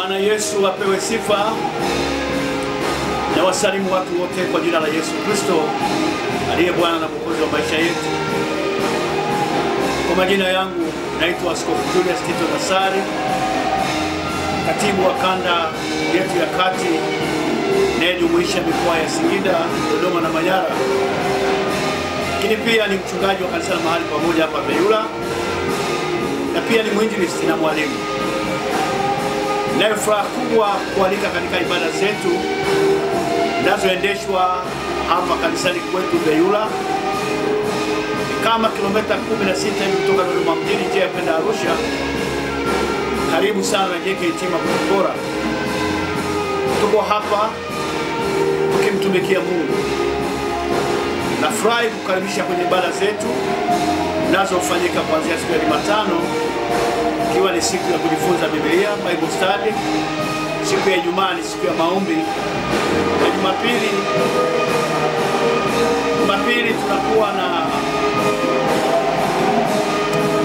Bwana Yesu apewe sifa. Na wasalimu watu wote kwa jina la Yesu Kristo aliye Bwana na Mwokozi wa maisha yetu. Kwa majina yangu naitwa Askofu Julius Tito Nasari, katibu wa kanda yetu ya kati inayojumuisha mikoa ya Singida, Dodoma na Manyara. Lakini pia ni mchungaji wa kanisa la mahali pamoja hapa Beyula, na pia ni mwinjilisti na mwalimu. Ninayo furaha kubwa kualika katika ibada zetu zinazoendeshwa hapa kanisani kwetu Beyula, kama kilomita 16 hivi kutoka Dodoma mjini njia ya kwenda Arusha. Karibu sana na JKT Makutupora. Tuko hapa tukimtumikia Mungu. Nafurahi kukaribisha kwenye ibada zetu zinazofanyika kuanzia siku ya Jumatano, ikiwa ni siku ya kujifunza Biblia, Bible study. Siku ya Ijumaa ni siku ya maombi. Na Jumapili tunakuwa na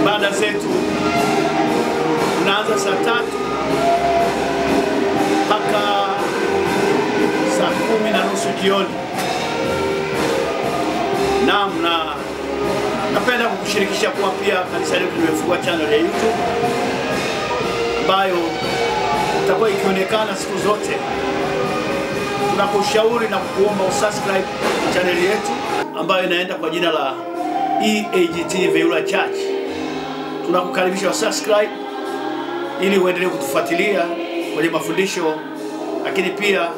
ibada zetu. Tunaanza saa 3 mpaka saa 10:30 jioni. Na napenda kukushirikisha kuwa pia kanisa letu limefungua channel ya YouTube ambayo itakuwa ikionekana siku zote. Tunakushauri na kukuomba usubscribe channel yetu ambayo inaenda kwa jina la EAGT Beyula Church. Tunakukaribisha usubscribe ili uendelee kutufuatilia kwenye mafundisho, lakini pia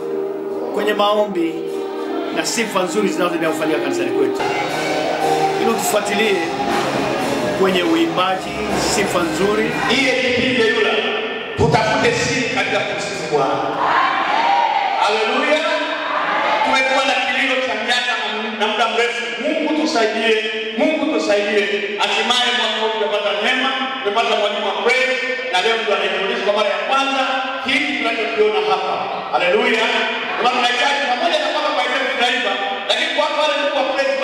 kwenye maombi na sifa nzuri zinazoendelea kufanyika kanisani kwetu. Ili tufuatilie kwenye uimbaji, sifa nzuri. EAGT Beyula, tutafute siri katika kumsifu Bwana. Haleluya. Tumekuwa na kilio cha miaka na muda mrefu. Mungu tusaidie, Mungu tusaidie. Hatimaye mwaka huu tumepata neema, tumepata mwalimu wa praise, na leo ndio anaintroduce kwa mara ya kwanza hiki tunachokiona hapa. Haleluya. Kwa tunahitaji pamoja na kwamba kwa hiyo tunaimba, lakini kwa wale wa praise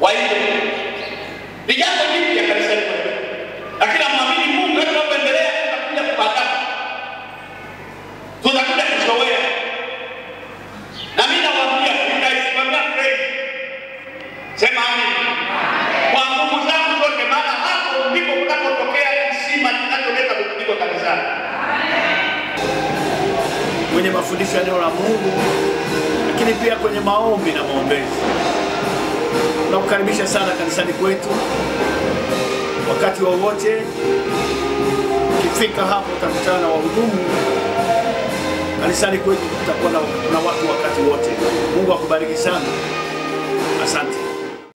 waimbe. Ni jambo jipya kanisa letu. Lakini amwamini Mungu tunapoendelea tutakuja kupata. Tunakuja kuzoea. Na mimi nawaambia nitaisimamia praise. Sema amen. Kwa nguvu zangu zote, maana hapo ndipo kunapotokea kisima kinacholeta mabadiliko kanisani. Kwenye mafundisho ya neno la Mungu, lakini pia kwenye maombi na maombezi. Tunakukaribisha sana kanisani kwetu. Wakati wowote ukifika hapo utakutana na wahudumu. Kanisani kwetu kutakuwa na watu wakati wote. Mungu akubariki sana. Asante.